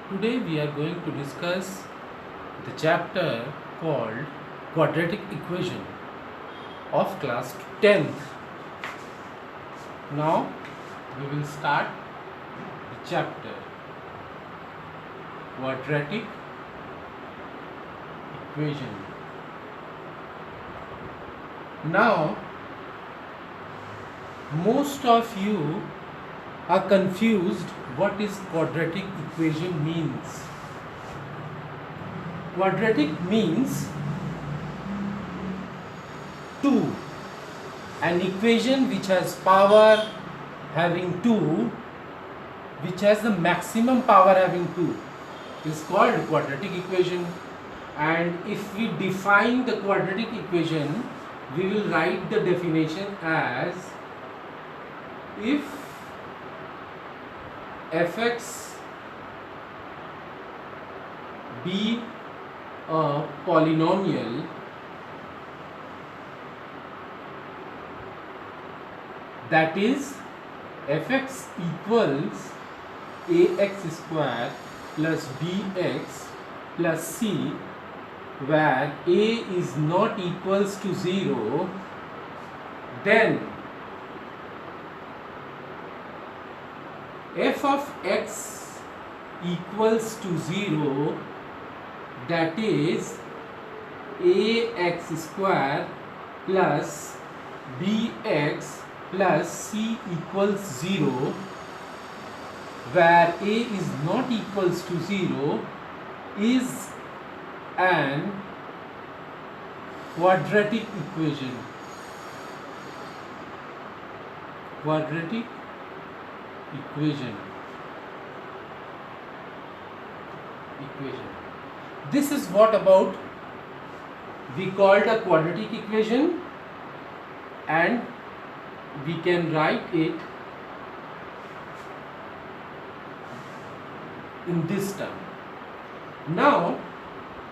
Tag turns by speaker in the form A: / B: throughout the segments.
A: Today we are going to discuss the chapter called Quadratic Equation of class 10th. Now we will start the chapter Quadratic Equation. Now most of you are confused what is quadratic equation means. Quadratic means 2. An equation which has power having 2, which has the maximum power having 2, is called quadratic equation. And if we define the quadratic equation, we will write the definition as if fx be a polynomial that is fx equals ax square plus bx plus c, where a is not equals to 0, then f of x equals to 0, that is ax square plus bx plus c equals 0, where a is not equals to 0, is an quadratic equation. Quadratic equation. This is what about we called a quadratic equation, and we can write it in this term. Now,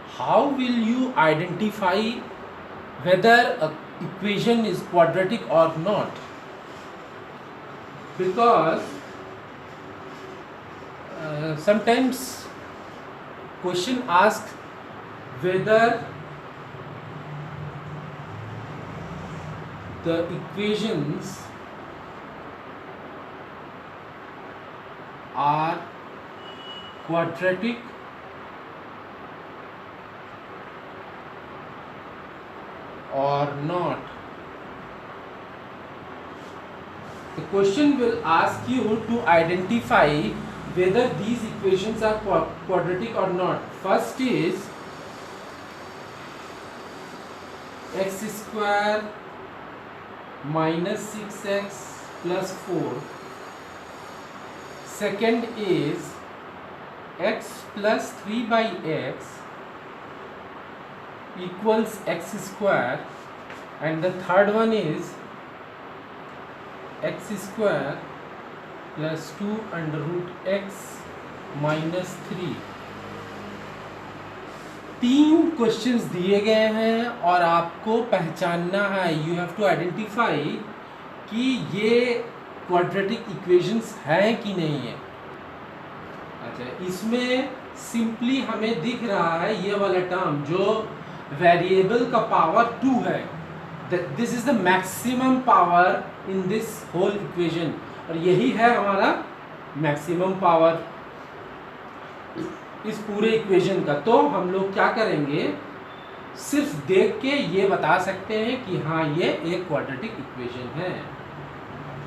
A: how will you identify whether a equation is quadratic or not? Because sometimes question asks whether the equations are quadratic or not. The question will ask you to identify whether these equations are quadratic or not. First is x square minus 6x plus 4. Second is x plus 3 by x equals x square, and the third one is x square plus 2 under root x minus 3. तीन questions दिए गए हैं और आपको पहचानना है, you have to identify कि ये क्वाड्रेटिक इक्वेशंस हैं कि नहीं है. अच्छा, इसमें सिंपली हमें दिख रहा है ये वाला टर्म जो वेरिएबल का पावर 2 है, this is the maximum power in this whole equation, और यही है हमारा मैक्सिमम पावर इस पूरे इक्वेशन का. तो हम लोग क्या करेंगे, सिर्फ देख के ये बता सकते हैं कि हाँ ये एक क्वाड्रेटिक इक्वेशन है.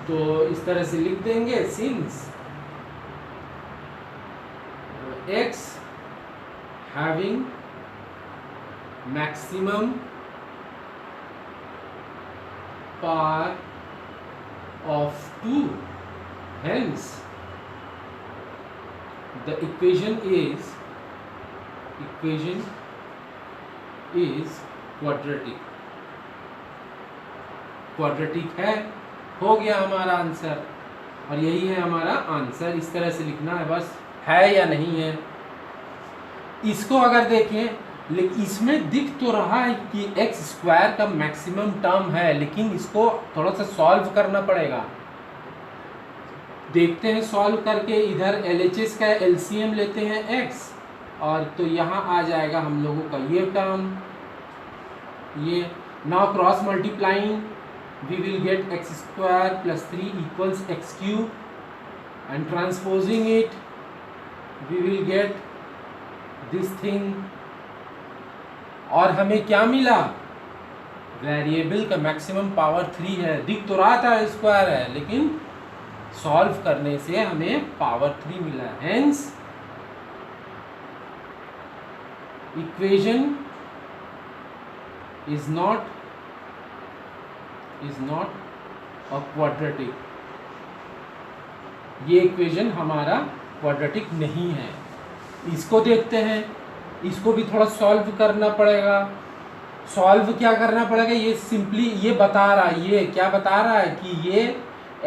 A: तो इस तरह से लिख देंगे, since x having maximum power of 2, hence the equation is quadratic. Quadratic है, हो गया हमारा आंसर, और यही है हमारा आंसर. इस तरह से लिखना है बस, है या नहीं है. इसको अगर देखें, लेकिन इसमें दिख तो रहा है कि एक्स स्क्वायर का मैक्सिमम टर्म है, लेकिन इसको थोड़ा सा सॉल्व करना पड़ेगा. देखते हैं सॉल्व करके। इधर LHS का LCM लेते हैं x, और तो यहाँ आ जाएगा हम लोगों का ये टर्म, ये। Now cross multiplying we will get x square plus 3 equals x cube, and transposing it we will get this thing. और हमें क्या मिला? वेरिएबल का मैक्सिमम पावर 3 है। दिख तो रहा था स्क्वायर है, लेकिन सॉल्व करने से हमें पावर 3 मिला। Hence equation is not a quadratic. ये इक्वेशन हमारा क्वाड्रेटिक नहीं है। इसको देखते हैं, इसको भी थोड़ा सॉल्व करना पड़ेगा। सॉल्व क्या करना पड़ेगा? ये सिंपली ये बता रहा है, ये क्या बता रहा है कि ये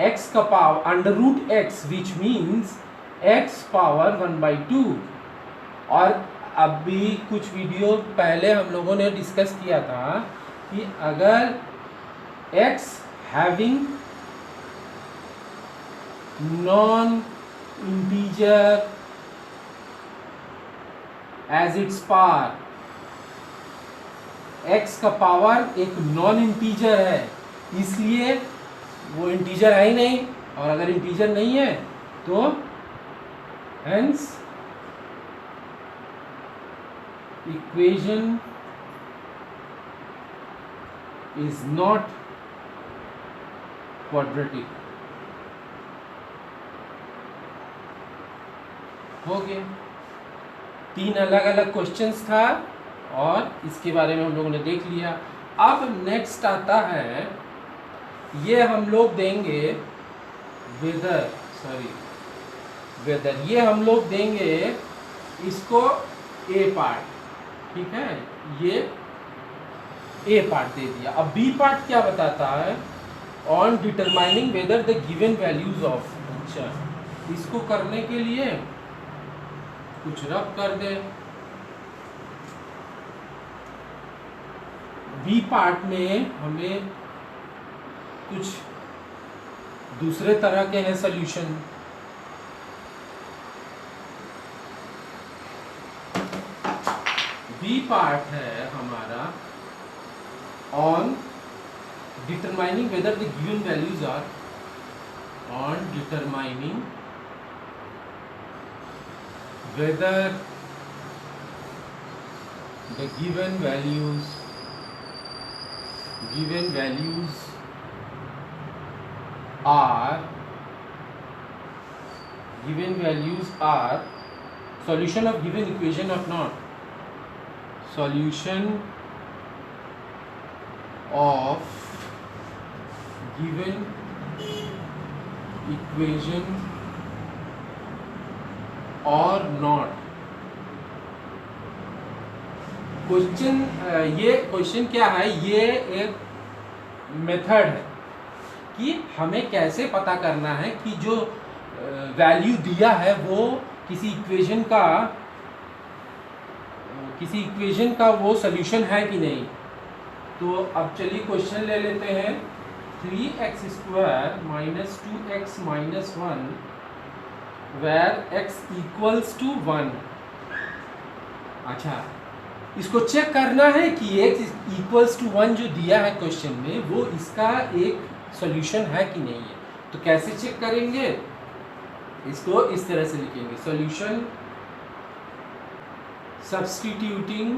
A: x का power under root x, which means x power 1/2। और अभी कुछ वीडियो पहले हम लोगों ने डिस्कस किया था कि अगर x having non integer as its power, x का पावर एक नॉन इंटीजर है, इसलिए वो इंटीजर है ही नहीं। और अगर इंटीजर नहीं है तो hence equation is not quadratic. हो गया। 3 अलग अलग क्वेश्चंस था और इसके बारे में हम लोगों ने देख लिया। अब नेक्स्ट आता है, ये हम लोग देंगे वेदर, ये हम लोग देंगे इसको A पार्ट, ठीक है, ये A पार्ट दे दिया। अब B पार्ट क्या बताता है? On determining whether the given values of. अच्छा, इसको करने के लिए कुछ रब कर दे। बी पार्ट में हमें कुछ दूसरे तरह के हैं सॉल्यूशन। बी पार्ट है हमारा on determining whether the given values are, on determining whether the given values are solution of given equation or not, solution of given equation और नॉट। क्वेश्चन, ये क्वेश्चन क्या है? ये एक मेथड है कि हमें कैसे पता करना है कि जो वैल्यू दिया है वो किसी इक्वेशन का वो सॉल्यूशन है कि नहीं। तो अब चलिए क्वेश्चन ले लेते हैं। 3x² - 2x - 1 where x equals to 1। अच्छा, इसको चेक करना है कि x equals to 1 जो दिया है क्वेश्चन में, वो इसका एक सॉल्यूशन है कि नहीं है। तो कैसे चेक करेंगे? इसको इस तरह से लिखेंगे, solution substituting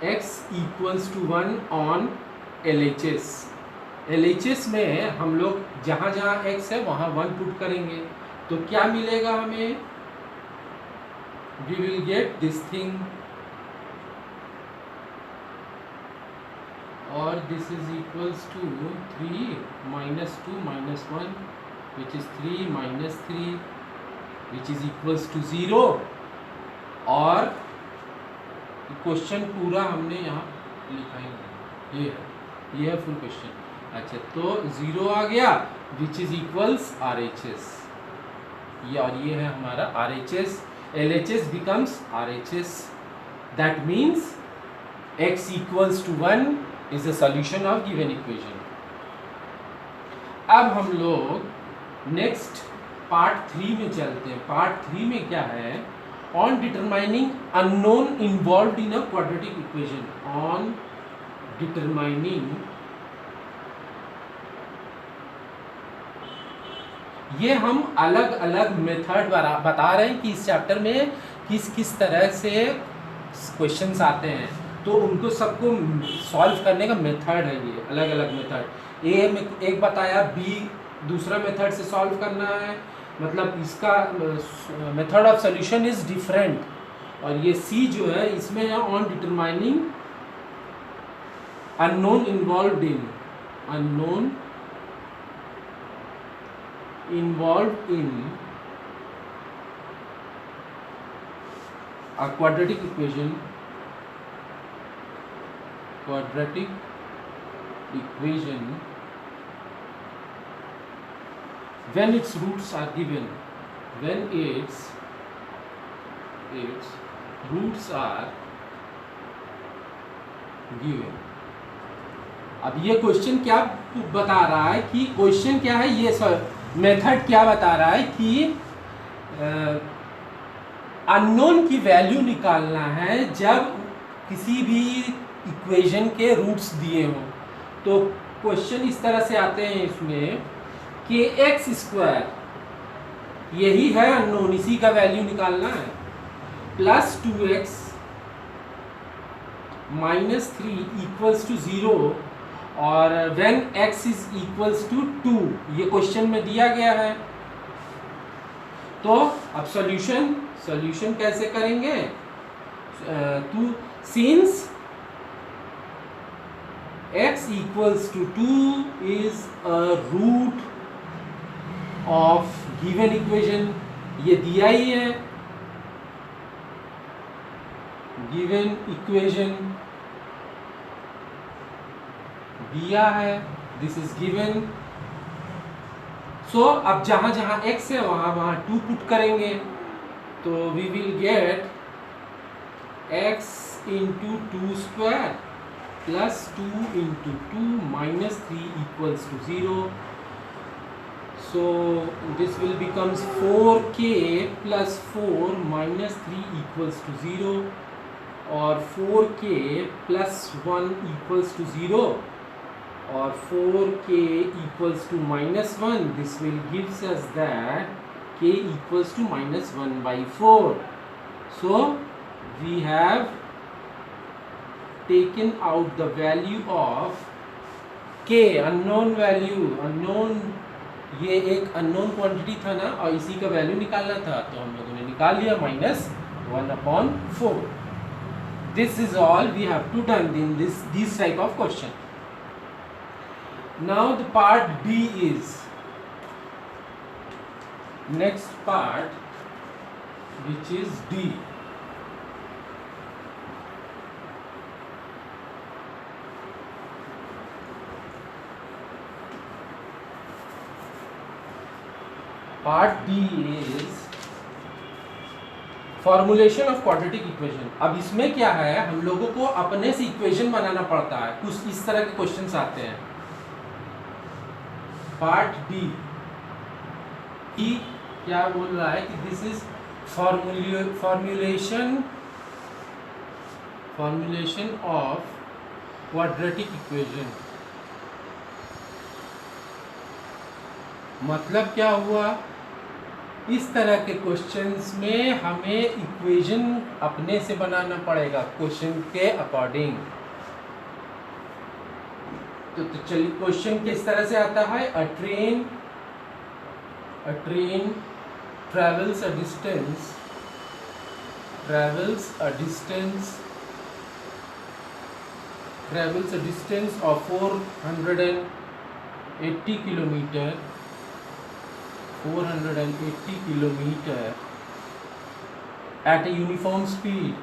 A: x equals to 1 on LHS। LHS में हम लोग जहाँ जहाँ x है वहाँ 1 पुट करेंगे, तो क्या मिलेगा हमें? We will get this thing, और this is equals to 3 - 2 - 1 which is 3 - 3 which is equals to 0। और क्वेश्चन पूरा हमने यहाँ लिखा ही, ये है फुल क्वेश्चन। अच्छा, तो 0 आ गया विच इज इक्वल्स RHS, ये और ये है हमारा RHS। LHS becomes RHS, that means x equals to 1 is the solution of given equation। अब हम लोग नेक्स्ट पार्ट 3 में चलते हैं। पार्ट 3 में क्या है, on determining unknown involve in a quadratic equation, on determining, ये हम अलग अलग मेथड बता रहे हैं कि इस चैप्टर में किस किस तरह से क्वेश्चंस आते हैं, तो उनको सबको सॉल्व करने का मेथड है, ये अलग अलग मेथड। ए में एक बताया, बी दूसरा मेथड से सॉल्व करना है, मतलब इसका method of solution is different. और ये सी जो है इसमें है on determining unknown involved in, unknown involved in a quadratic equation, when its roots are given, when its roots are given। अब ये क्वेश्चन क्या बता रहा है कि क्वेश्चन क्या है, ये मेथड क्या बता रहा है कि अननोन की वैल्यू निकालना है जब किसी भी इक्वेशन के रूट्स दिए हों। तो क्वेश्चन इस तरह से आते हैं इसमें कि एक्स स्क्वायर यही है अननोन, इसी का वैल्यू निकालना है, plus 2x minus 3 equals to 0, और when x is equals to 2, ये क्वेश्चन में दिया गया है। तो अब सॉल्यूशन कैसे करेंगे, तो since x equals to 2 is a root of given equation, ये दिया ही है, given equation दिया है, दिस इज गिवन। सो अब जहां जहां x है वहां 2 पुट करेंगे, तो we will get x into 2 square plus 2 into 2 minus 3 equals to 0। So this will becomes 4k plus 4 minus 3 equals to 0, और 4k प्लस 1 इक्वल्स टू 0, और 4k equals to minus 1, this will gives us that k equals to minus 1 by 4. So we have taken out the value of k, unknown value, unknown, ये एक unknown quantity था ना, और इसी का value निकालना था, तो हम लोगों ने निकाल लिया -1/4। This is all we have to done in this type of question. Now the part B is next part, which is D. Part D is formulation of quadratic equation. अब इसमें क्या है, हम लोगों को अपने से इक्वेशन बनाना पड़ता है, कुछ इस तरह के क्वेश्चंस आते हैं। पार्ट डी क्या बोल रहा है कि this is formulation of quadratic equation. मतलब क्या हुआ, इस तरह के क्वेश्चंस में हमें इक्वेशन अपने से बनाना पड़ेगा क्वेश्चन के अकॉर्डिंग। तो चलिए क्वेश्चन किस तरह से आता है, अ train travels a distance of 480 kilometer at a uniform speed,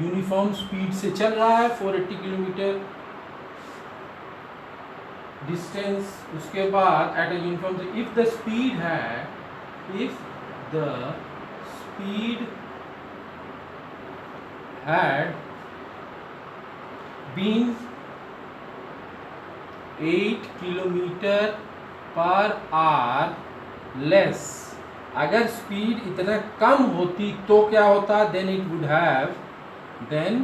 A: uniform speed से चल रहा है 480 किलोमीटर डिस्टेंस। उसके बाद at a uniform, if the speed had been 8 kilometre per hour less, अगर स्पीड इतना कम होती तो क्या होता, then it would have taken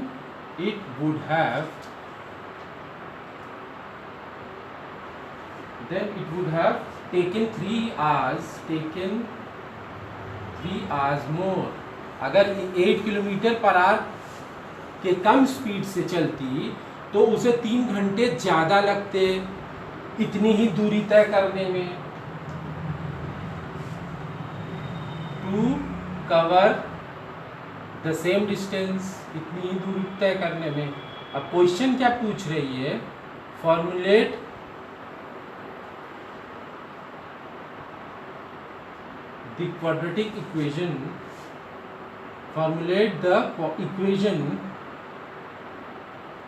A: 3 hours more. अगर 8 किलोमीटर पर आवर के कम स्पीड से चलती तो उसे 3 घंटे ज़्यादा लगते इतनी ही दूरी तय करने में, to cover the same distance, इतनी ही दूरी तय करने में। अब क्वेश्चन क्या पूछ रही है, formulate the quadratic equation, formulate the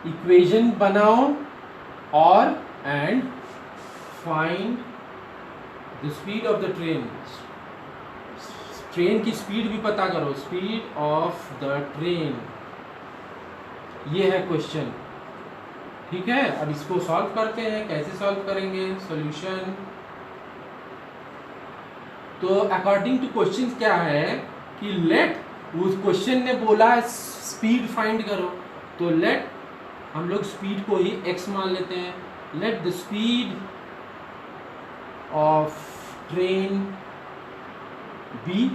A: equation बनाओ और and find the speed of the train, train की स्पीड भी पता करो, स्पीड ऑफ द ट्रेन। ये है क्वेश्चन, ठीक है। अब इसको सॉल्व करते हैं, कैसे सॉल्व करेंगे, सॉल्यूशन। तो अकॉर्डिंग टू क्वेश्चन क्या है कि लेट, उस क्वेश्चन ने बोला स्पीड फाइंड करो, तो लेट हम लोग स्पीड को ही x मान लेते हैं। Let the speed of train be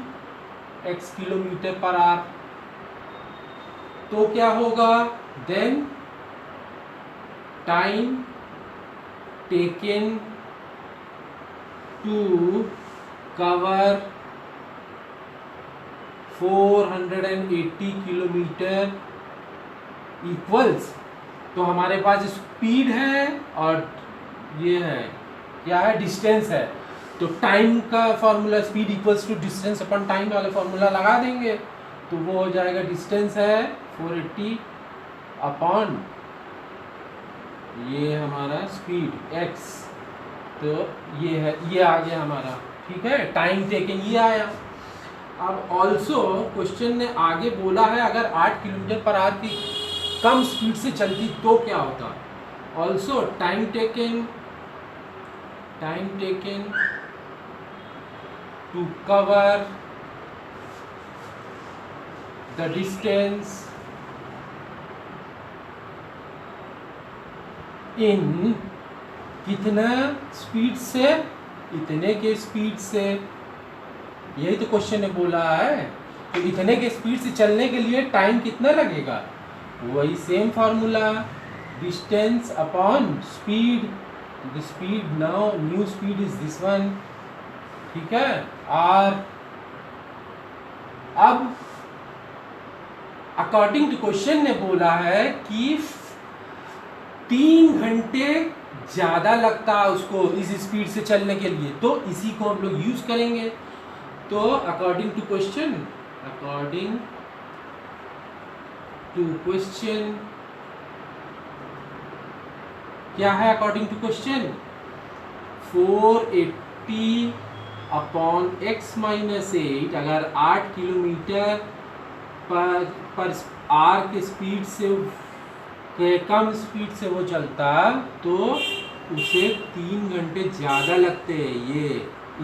A: x kilometre per hour, तो क्या होगा, then time taken to cover 480 kilometre equals, तो हमारे पास स्पीड है और ये है क्या है, डिस्टेंस है। तो टाइम का formula speed equals to distance upon time वाला फॉर्मूला लगा देंगे, तो वो हो जाएगा डिस्टेंस है 480 अपॉन ये हमारा स्पीड x, तो ये है, ये आ गया हमारा, ठीक है। टाइम टेकन ये आया। अब ऑल्सो क्वेश्चन ने आगे बोला है अगर 8 किलोमीटर पर आवर की कम स्पीड से चलती तो क्या होता। Also time taken to cover the distance in कितना स्पीड से, इतने के स्पीड से, यही तो क्वेश्चन ने बोला है। तो इतने के स्पीड से चलने के लिए टाइम कितना लगेगा, वही same formula, distance upon speed, the speed now new speed is this one, ठीक है, आर। अब अकॉर्डिंग टू क्वेश्चन ने बोला है कि 3 घंटे ज्यादा लगता है उसको इस स्पीड से चलने के लिए, तो इसी को हम लोग यूज करेंगे। तो अकॉर्डिंग टू क्वेश्चन क्या है, according to question 480 upon x minus 8, अगर 8 किलोमीटर पर आर के स्पीड से कम स्पीड से वो चलता तो उसे 3 घंटे ज़्यादा लगते हैं। ये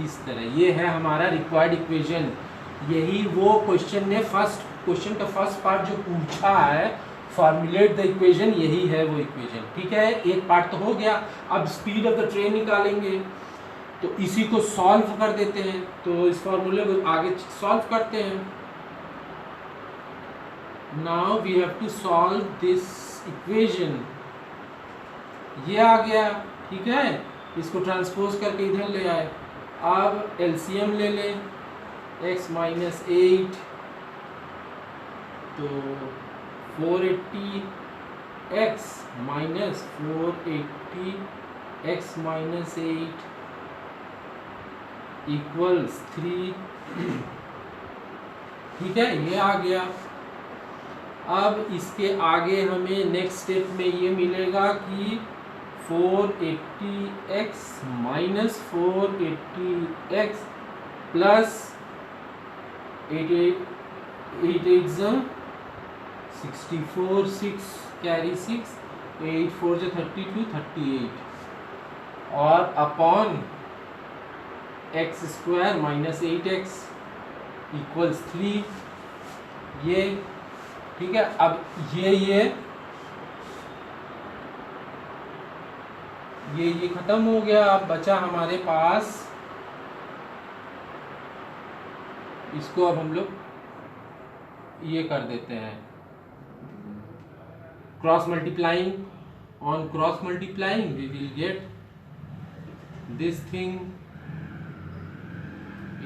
A: इस तरह, ये है हमारा रिक्वायर्ड इक्वेशन। यही वो क्वेश्चन ने क्वेश्चन का फर्स्ट पार्ट जो पूछा है, फॉर्मुलेट द इक्वेशन, यही है वो इक्वेशन, ठीक है। एक पार्ट तो हो गया। अब स्पीड ऑफ द ट्रेन निकालेंगे, तो इसी को सॉल्व कर देते हैं। तो इस फॉर्मूले को आगे सॉल्व करते हैं। Now we have to solve this equation, ये आ गया, ठीक है। इसको ट्रांसपोज करके इधर ले आए। अब एलसीएम ले लें, x माइनस 8, तो 480 x minus 480 x minus 8 equals 3, ठीक है, ये आ गया। अब इसके आगे हमें नेक्स्ट स्टेप में ये मिलेगा कि 480x minus 480x plus 8 8 64 6 carry 6, 8 4 से 32 38 और upon x square minus 8x equals 3 ये ठीक है। अब ये खत्म हो गया। अब बचा हमारे पास, इसको अब हम लोग ये कर देते हैं cross multiplying. On cross multiplying we will get this thing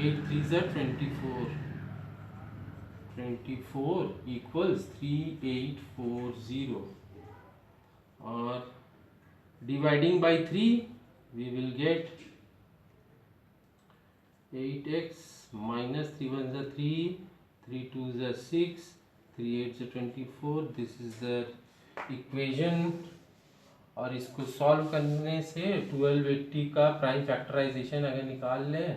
A: 8 3 24 equals 3840 और dividing by 3 we will get 8x minus 3 1 is 3 3 2 is 6 3 8 is 24 this is the equation। और इसको सॉल्व करने से 1280 का प्राइम फैक्टराइजेशन अगर निकाल लें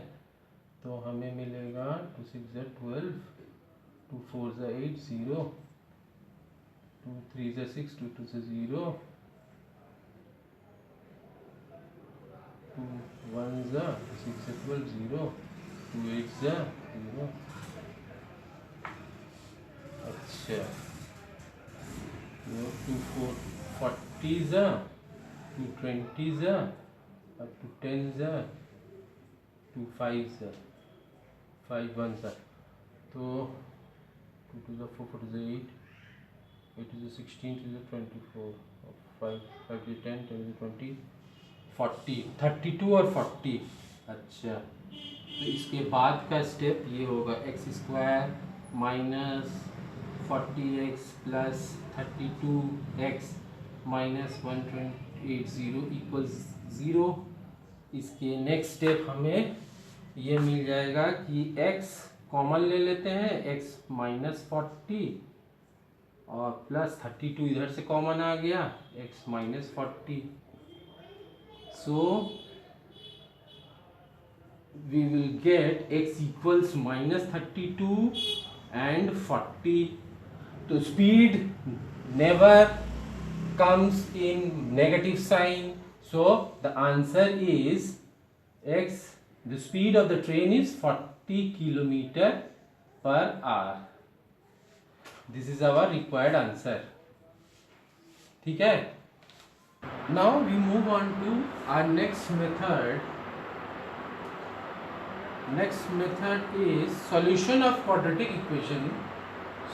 A: तो हमें मिलेगा 2 6 is 12 2 4 is 8 0 2 3 is 6 2 2 is 0 2 1 is 6 is 12 0 2 8 is 0। अच्छा 2 4 40 is 2 20 is up to 10 is 2 5 is 5 1 is तो 2 2 is 4 4 is 8 8 is 16 2 is 24 5 5 is 10 10 is 20 40 32 और 40। अच्छा तो इसके बाद का स्टेप ये होगा x square minus 40x plus 32x minus 180 equals 0। इसके नेक्स्ट स्टेप हमें ये मिल जाएगा कि x कॉमन ले लेते हैं, x माइनस 40 और प्लस 32 इधर से कॉमन आ गया, x minus 40। So we will get x equals minus 32 and 40. So speed never comes in negative sign. So the answer is x. The speed of the train is 40 kilometer per hour. This is our required answer. ठीक है? Now we move on to our next method. Next method is solution of quadratic equation.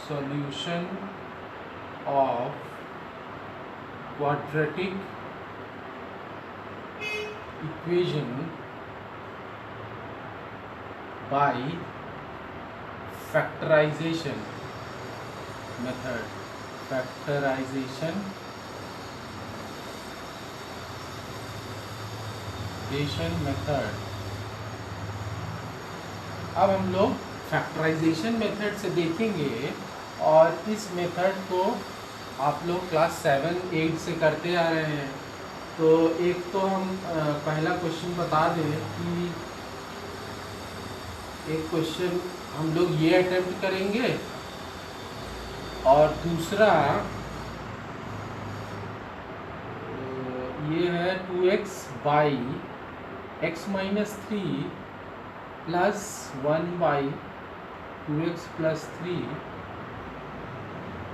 A: Solution of quadratic equation by factorization method. Factorization method. अब हम लोग factorisation method से देखेंगे और इस method को आप लोग क्लास 7-8 से करते आ रहे हैं। तो एक तो हम पहला क्वेश्चन बता दें कि एक क्वेश्चन हम लोग ये अटेम्प्ट करेंगे और दूसरा ये है 2x by x minus 3 plus 1 by 2x plus 3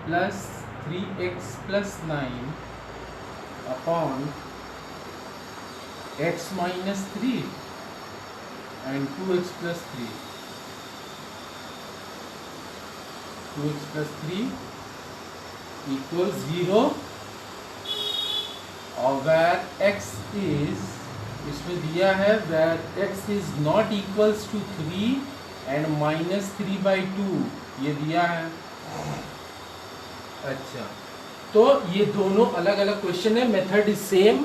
A: plus 3x plus 9 upon x minus 3 and 2x plus 3 2x plus 3 equal 0 और where x is, इसमें दिया है where x is not equals to 3 and minus 3/2 ये दिया है। अच्छा तो ये दोनों अलग अलग क्वेश्चन है, method is same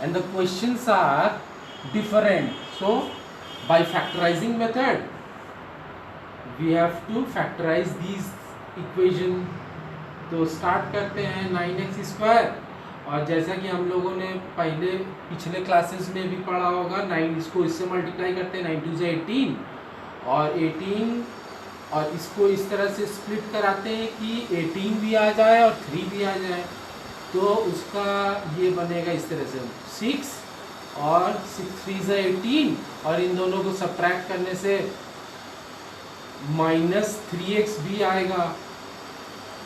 A: and the questions are different. So by factorising method we have to factorise these equation. तो स्टार्ट करते हैं 9x²। और जैसा कि हम लोगों ने पहले पिछले क्लासेस में भी पढ़ा होगा, 9 इसको इससे मल्टीप्लाई करते हैं, 9 2 से 18 और 18 और इसको इस तरह से स्प्लिट कराते हैं कि 18 भी आ जाए और 3 भी आ जाए। तो उसका ये बनेगा इस तरह से 6 और 6 3 ज़ा 18 और इन दोनों को सब्ट्रैक्ट करने से -3x भी आएगा।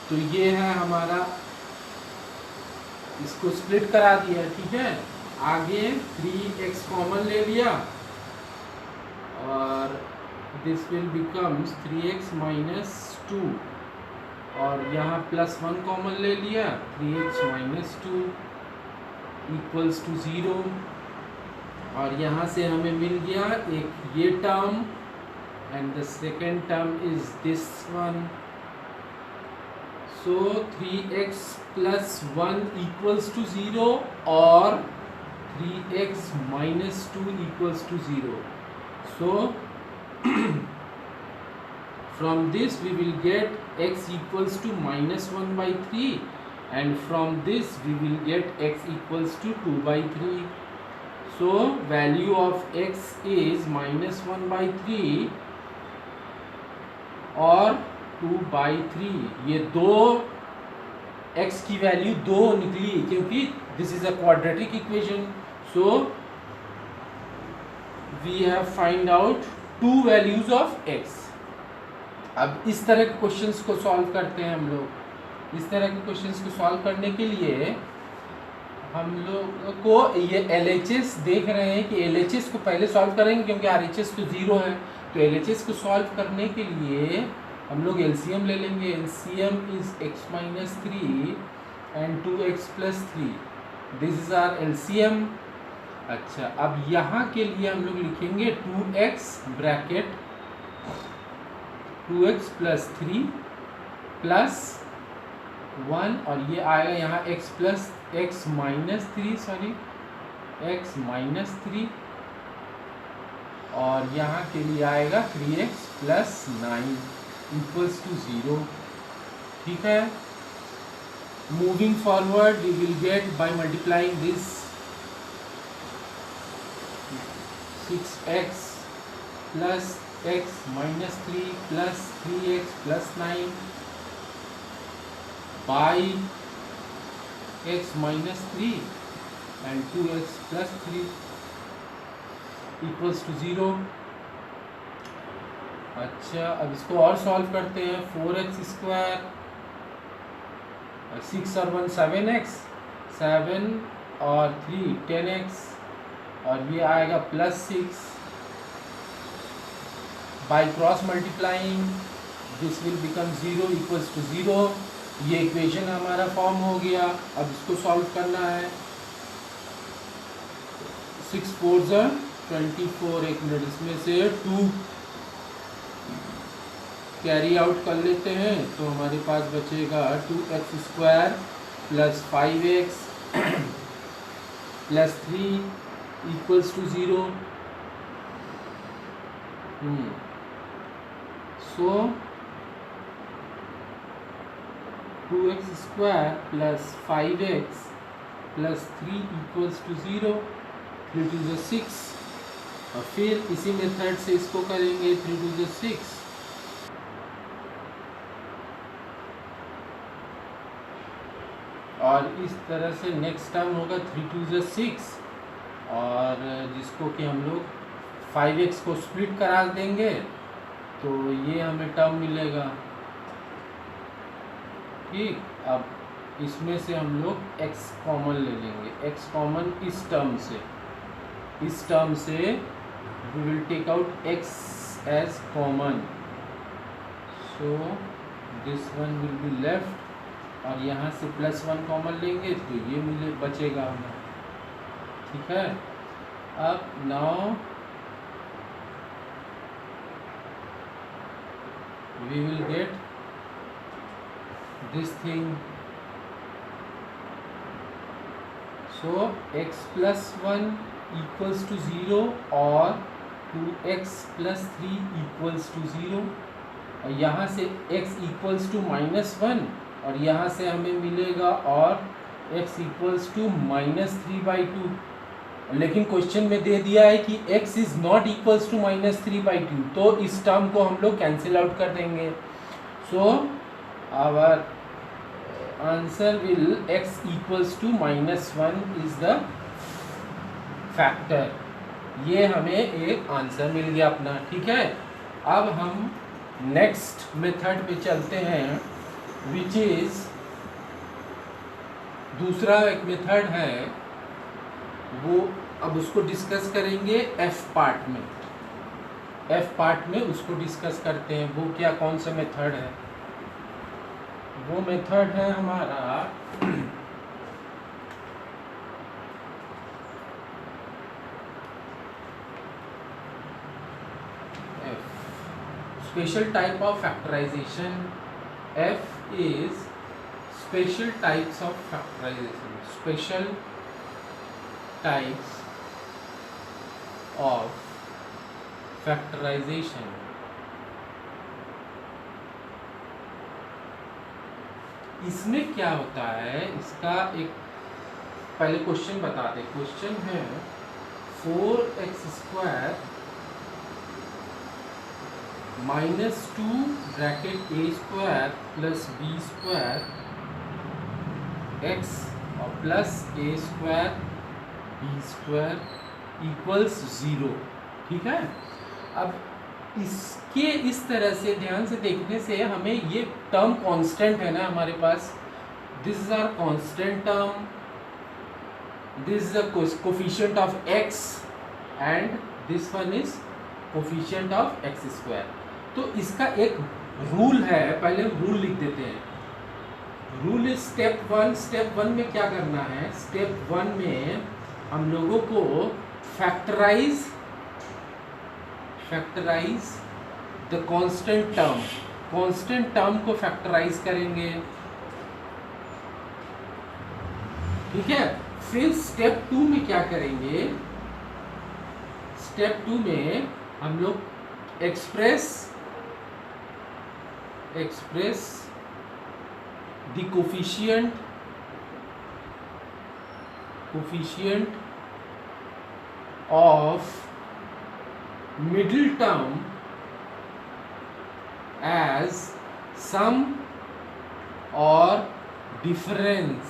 A: तो ये है हमारा, इसको स्प्लिट करा दिया, ठीक है। आगे 3x कॉमन ले लिया और दिस विल बिकम्स 3x - 2 और यहाँ +1 कॉमन ले लिया, 3x - 2 इक्वल्स टू 0 और यहाँ से हमें मिल गया एक ये term and the second term is this one. सो 3x + 1 इक्वल्स टू 0 और 3x - 2 equals to 0। So from this we will get x equals to -1/3 and from this we will get x equals to 2/3. So value of x is -1/3 और 2/3। ये दो x की value 2 निकली क्योंकि this is a quadratic equation. So we have find out 2 values of x। अब इस तरह के क्वेश्चंस को सॉल्व करते हैं हम लोग। इस तरह के क्वेश्चंस को सॉल्व करने के लिए हम लोग को ये LHS देख रहे हैं कि LHS को पहले सॉल्व करेंगे क्योंकि RHS तो 0 है। तो LHS को सॉल्व करने के लिए हम लोग LCM ले लेंगे। LCM is x - 3 and 2x + 3। This is our LCM। अच्छा, अब यहाँ के लिए हम लोग लिखेंगे 2x ब्रैकेट 2x + 3 + 1 और ये आएगा यहाँ x - 3 और यहाँ के लिए आएगा 3x + 9 इक्वल्स टू 0। ठीक है। Moving forward we will get by multiplying this 6x + x - 3 + 3x + 9 by x - 3 and 2x + 3 equals to 0। अच्छा, अब इसको और सॉल्व करते हैं। 4x² 6 और 1 7x 7 और 3 10x और ये आएगा +6 by cross multiplying this will become 0 equals to 0। ये इक्वेशन हमारा फॉर्म हो गया। अब इसको सॉल्व करना है। 6 4 ज़ा 24, एक मिनट, इसमें से 2 कैरी आउट कर लेते हैं तो हमारे पास बचेगा 2x² + 5x + 3 equals to 0। So 2x² + 5x + 3 equals to 0। 3 2 ज़ा 6 और फिर इसी मेथड से इसको करेंगे 3 2 ज़ा 6 और इस तरह से नेक्स्ट टर्म होगा 3 2 ज़ा 6 और जिसको कि हम लोग 5x को स्प्लिट करा देंगे तो ये हमें टर्म मिलेगा। ठीक, अब इसमें से हम लोग x कॉमन ले लेंगे। x कॉमन इस टर्म से we will take out x as common, so this one will be left और यहाँ से +1 कॉमन लेंगे तो ये मिले बचेगा हमें। ठीक है। अब now we will get this thing, so x + 1 equals to 0 और 2x + 3 equals to 0 और यहाँ से x equals to -1 और यहाँ से हमें मिलेगा और x equals to -3/2। लेकिन क्वेश्चन में दे दिया है कि x is not equals to -3/2, तो इस टर्म को हम लोग कैंसिल आउट कर देंगे। So our answer will x equals to -1 is the factor. ये हमें एक आंसर मिल गया अपना, ठीक है। अब हम नेक्स्ट मेथड पे चलते हैं, विच इज दूसरा एक मेथड है, वो अब उसको डिस्कस करेंगे एफ पार्ट में। एफ पार्ट में उसको डिस्कस करते हैं, वो क्या कौन सा मेथड है। वो मेथड है हमारा special type of factorization. F is special types of factorization. Special types of factorization. इसमें क्या होता है, इसका एक पहले क्वेश्चन बताते। क्वेश्चन है 4x² -2 bracket a² plus b² x और प्लस a² b² इक्वल्स 0, ठीक है। अब इसके इस तरह से ध्यान से देखने से हमें ये टर्म कांस्टेंट है ना हमारे पास, this is our constant term, this is the coefficient of x and this one is coefficient of x²। तो इसका एक रूल है, पहले हम रूल लिख देते हैं। Rule is step 1। स्टेप 1 में क्या करना है, स्टेप 1 में हम लोगों को factorise the constant term, constant term को फैक्टराइज करेंगे, ठीक है। फिर स्टेप 2 में क्या करेंगे, स्टेप 2 में हम लोग express the coefficient of middle term as sum और difference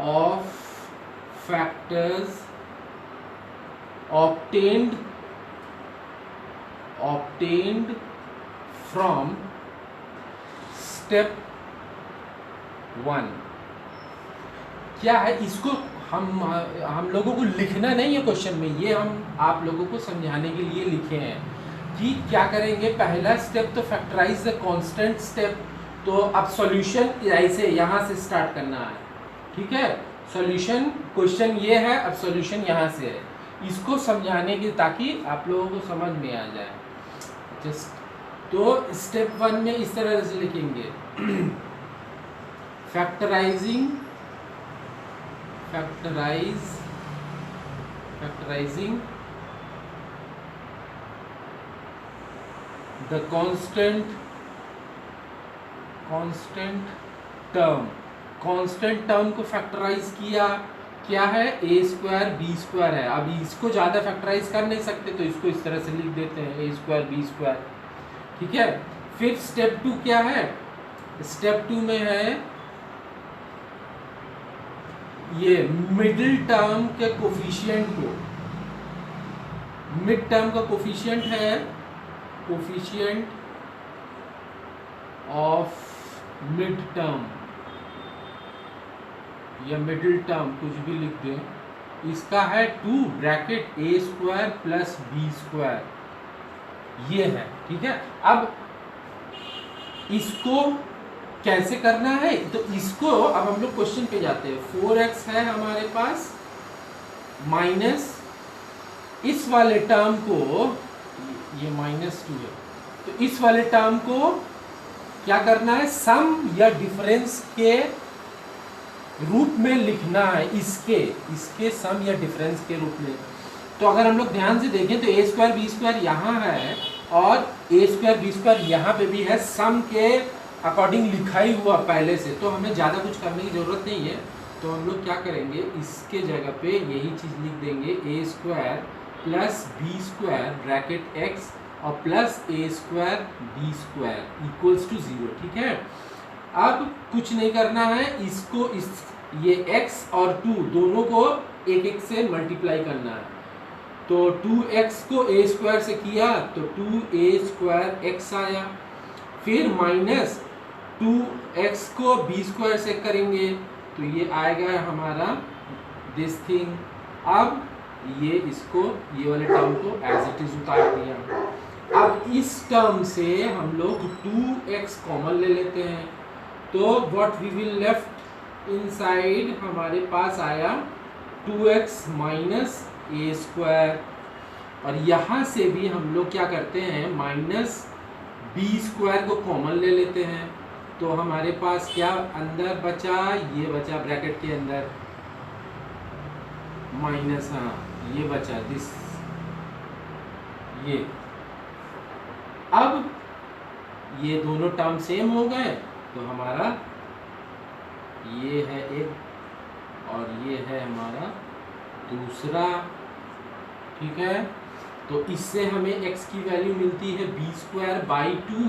A: of factors obtained from step 1। क्या है, इसको हम लोगों को लिखना नहीं है क्वेश्चन में, ये हम आप लोगों को समझाने के लिए लिखे हैं कि क्या करेंगे। पहला स्टेप तो फैक्टराइज द कांस्टेंट स्टेप, तो अब सॉल्यूशन ऐसे यहाँ से स्टार्ट करना है, ठीक है। सॉल्यूशन क्वेश्चन ये है, अब सॉल्यूशन यहाँ से है, इसको समझाने की ताकि आप लोगों को समझ में आ जाए। जस्ट तो स्टेप 1 में इस तरह से लिखेंगे, फैक्टराइजिंग द कांस्टेंट टर्म को फैक्टराइज किया, क्या है, a² b² है। अब इसको ज़्यादा फैक्टराइज कर नहीं सकते तो इसको इस तरह से लिख देते हैं a² b², ठीक है। फिर स्टेप 2 क्या है, स्टेप 2 में है ये मिडिल टर्म के कोफिशिएंट को, मिड टर्म का कोफिशिएंट है कोफिशिएंट ऑफ मिड टर्म या मिडिल टर्म कुछ भी लिख दें, इसका है 2 ब्रैकेट a² प्लस b², ये है, ठीक है। अब इसको कैसे करना है, तो इसको अब हम लोग क्वेश्चन पे जाते हैं। 4x है हमारे पास माइनस इस वाले टर्म को, ये -2 है, तो इस वाले टर्म को क्या करना है, सम या डिफरेंस के रूप में लिखना है, इसके सम या डिफरेंस के रूप में। तो अगर हम लोग ध्यान से देखें तो a² b² यहाँ है और a² b² यहाँ पे भी है, सम के अकॉर्डिंग लिखा ही हुआ पहले से, तो हमें ज़्यादा कुछ करने की ज़रूरत नहीं है। तो हम लोग क्या करेंगे, इसके जगह पे यही चीज़ लिख देंगे a² plus b² bracket x और plus a square b square equals to 0, ठीक है। अब कुछ नहीं करना है, इसको ये x और 2 दोनों को एक एक से मल्टीप्लाई करना है। तो 2x को a स्क्वायर से किया तो 2a स्क्वायर x आया, फिर माइनस 2x को b स्क्वायर से करेंगे तो ये आएगा हमारा दिस थिंग। अब ये वाले टर्म को एज इट इज उतार दिया। अब इस टर्म से हम लोग 2x कॉमन ले लेते हैं, तो what we will left inside हमारे पास आया 2x माइनस ए स्क्वायर, और यहाँ से भी हम लोग क्या करते हैं माइनस बी स्क्वायर को कॉमन ले लेते हैं, तो हमारे पास क्या अंदर बचा, ये बचा ब्रैकेट के अंदर माइनस, हाँ ये बचा दिस ये। अब ये दोनों टर्म सेम हो गए तो हमारा ये है एक और ये है हमारा दूसरा, ठीक है। तो इससे हमें x की वैल्यू मिलती है बी स्क्वायर बाई 2,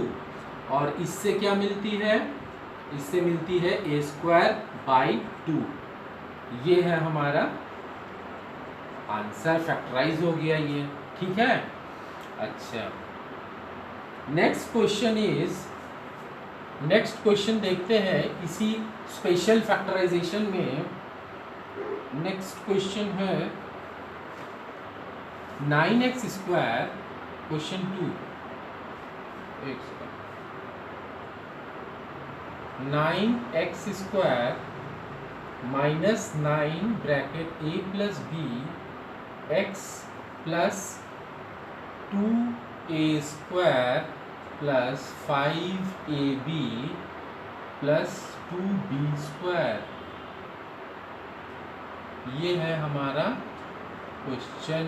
A: और इससे क्या मिलती है, इससे मिलती है ए स्क्वायर बाई 2। ये है हमारा आंसर, फैक्टराइज हो गया ये, ठीक है। अच्छा, नेक्स्ट क्वेश्चन देखते हैं इसी स्पेशल फैक्टराइजेशन में। नेक्स्ट क्वेश्चन है 9x square, question 2, 9x square minus 9 bracket a plus b x plus 2a square plus 5ab plus 2b square, ये है हमारा question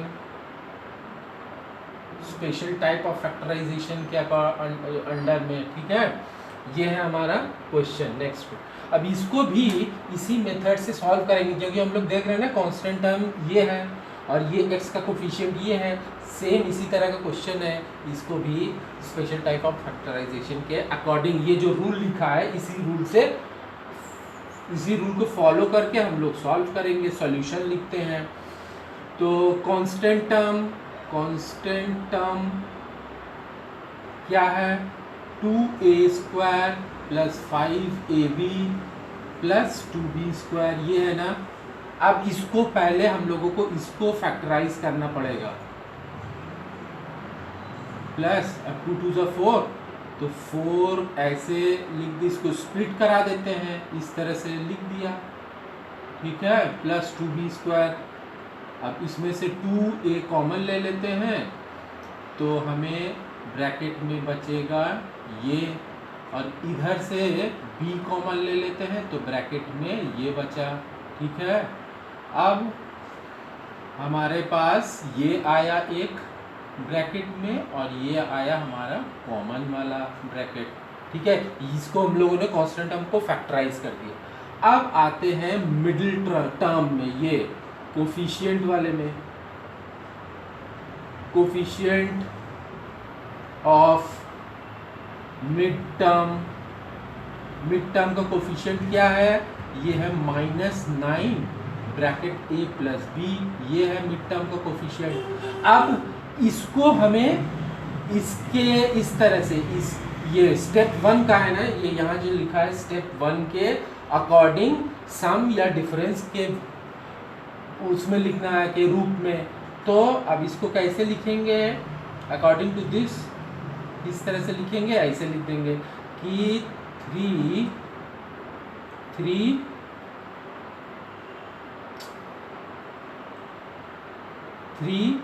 A: special type of factorisation के अंडर में, ठीक है। ये है हमारा क्वेश्चन। नेक्स्ट, अब इसको भी इसी मेथड से सॉल्व करेंगे, क्योंकि हम लोग देख रहे हैं ना कांस्टेंट टर्म ये है और ये x का कोफिशिएंट ये है, सेम इसी तरह का क्वेश्चन है। इसको भी स्पेशल टाइप ऑफ फैक्टराइजेशन के अकॉर्डिंग ये जो रूल लिखा है इसी रूल को फॉलो करके हम लोग सॉल्व करेंगे, सॉल्यूशन लिखते हैं। तो कांस्टेंट टर्म क्या है, 2a square plus 5ab plus 2b square, ये है ना। अब इसको पहले हम लोगों को इसको फैक्टराइज करना पड़ेगा, प्लस अब 2 2 ज़ा 4, तो 4 ऐसे लिख दी, इसको स्प्लिट करा देते हैं, इस तरह से लिख दिया, ठीक है, प्लस 2b स्क्वायर। अब इसमें से 2a कॉमन ले लेते हैं तो हमें ब्रैकेट में बचेगा ये, और इधर से b कॉमन ले लेते हैं तो ब्रैकेट में ये बचा, ठीक है। अब हमारे पास ये आया एक ब्रैकेट में और ये आया हमारा कॉमन वाला ब्रैकेट, ठीक है। इसको हम लोगों ने कांस्टेंट टर्म को फैक्टराइज कर दिया। अब आते हैं मिडिल टर्म में, ये कोफिशिएंट वाले में, कोफिशिएंट ऑफ मिड टर्म का कोफिशिएंट क्या है, ये है -9 ब्रैकेट a प्लस बी, ये है मिड टर्म का कोफिशिएंट। अब इसको हमें इसके इस तरह से ये स्टेप 1 का है ना, ये यहाँ जो लिखा है स्टेप 1 के अकॉर्डिंग सम या डिफरेंस के उसमें लिखना है के रूप में। तो अब इसको कैसे लिखेंगे, अकॉर्डिंग टू दिस इस तरह से लिखेंगे, ऐसे लिख देंगे कि 3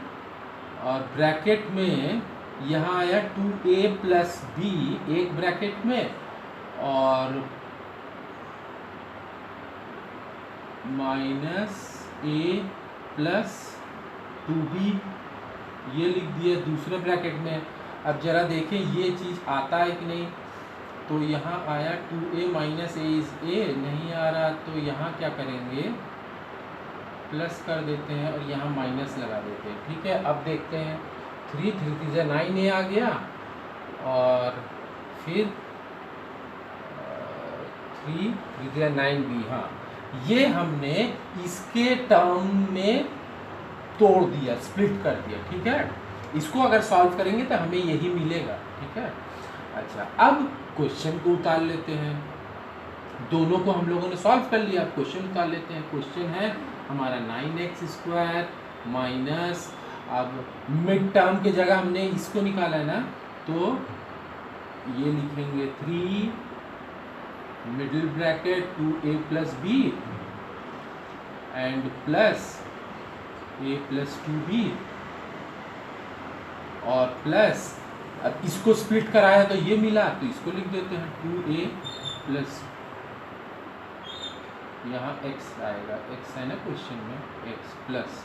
A: और ब्रैकेट में यहाँ आया 2a प्लस बी एक ब्रैकेट में, और -a प्लस 2b ये लिख दिया दूसरे ब्रैकेट में। अब जरा देखें ये चीज़ आता है कि नहीं, तो यहाँ आया 2a minus a is a, नहीं आ रहा तो यहाँ क्या करेंगे, प्लस कर देते हैं और यहाँ माइनस लगा देते हैं, ठीक है। अब देखते हैं 3 3 जा 9A आ गया, और फिर 3 3 जा 9B। हाँ, ये हमने इसके टर्म में तोड़ दिया, स्प्लिट कर दिया। ठीक है, इसको अगर सॉल्व करेंगे तो हमें यही मिलेगा। ठीक है, अच्छा अब क्वेश्चन को उतार लेते हैं। दोनों को हम लोगों ने सॉल्व कर लिया, अब क्वेश्चन उतार लेते हैं। क्वेश्चन है हमारा 9x² माइनस, अब मिड टर्म की जगह हमने इसको निकाला है ना, तो ये लिखेंगे 3 middle bracket 2a plus b and plus a plus 2b, और प्लस अब इसको स्प्लिट कराया तो ये मिला, तो इसको लिख देते हैं 2a प्लस, यहाँ x आएगा, x है ना क्वेश्चन में, x plus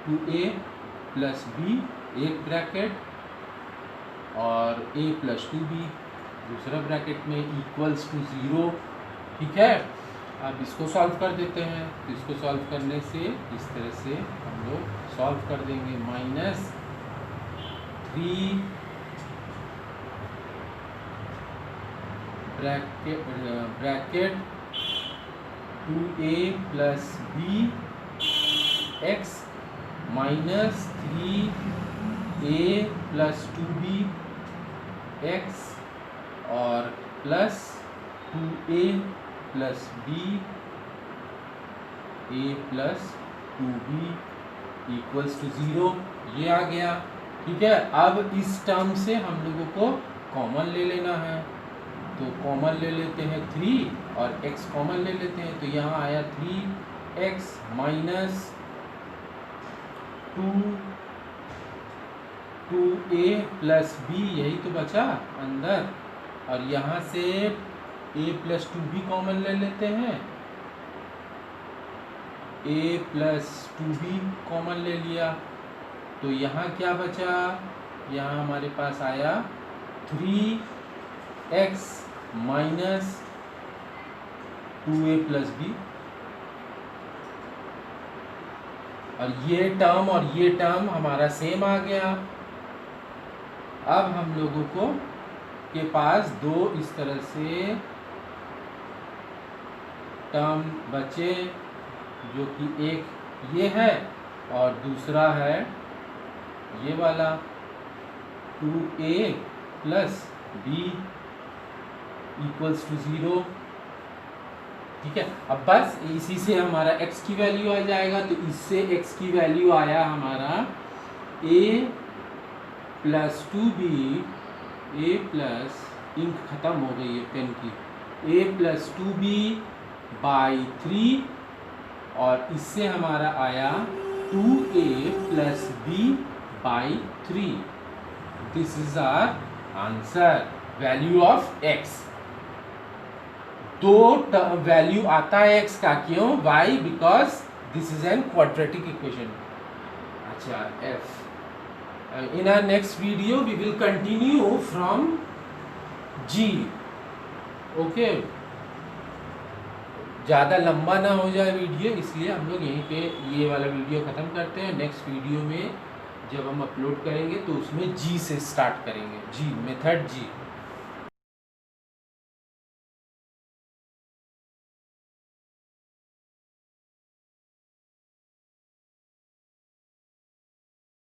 A: 2a plus b एक ब्रैकेट, और a प्लस 2b दूसरा ब्रैकेट में, इक्वल्स टू 0। ठीक है, अब इसको सॉल्व कर देते हैं। तो इसको सॉल्व करने से इस तरह से हम लोग सॉल्व कर देंगे, minus 3 bracket 2a plus b x minus 3a plus 2b x, और plus 2a plus b a plus 2b equals to 0, ये आ गया। ठीक है, अब इस टर्म से हम लोगों को कॉमन ले लेना है, तो कॉमन ले लेते हैं 3 और x कॉमन ले लेते हैं, तो यहाँ आया 3x minus 2a plus b, यही तो बचा अंदर, और यहाँ से a प्लस 2b कॉमन ले लेते हैं, a प्लस 2b कॉमन ले लिया, तो यहाँ क्या बचा, यहाँ हमारे पास आया 3x minus 2a plus b, और ये टर्म हमारा सेम आ गया। अब हम लोगों को के पास दो इस तरह से टर्म बचे, जो कि एक ये है और दूसरा है ये वाला 2a plus b equals to 0। ठीक है, अब बस इसी से हमारा x की वैल्यू आ जाएगा, तो इससे x की वैल्यू आया हमारा a plus 2b, a plus, ink खत्म हो गई है पेन की, a प्लस 2b बाई 3, और इससे हमारा आया 2a plus b by 3। This is our answer, value of x। दो वैल्यू आता है x का, क्यों? why? Because this is an quadratic equation. अच्छा, f। in our next video we will continue from g। Okay, ज़्यादा लंबा ना हो जाए वीडियो, इसलिए हम लोग यहीं पे ये वाला वीडियो ख़त्म करते हैं। नेक्स्ट वीडियो में जब हम अपलोड करेंगे तो उसमें जी से स्टार्ट करेंगे, जी मेथड जी।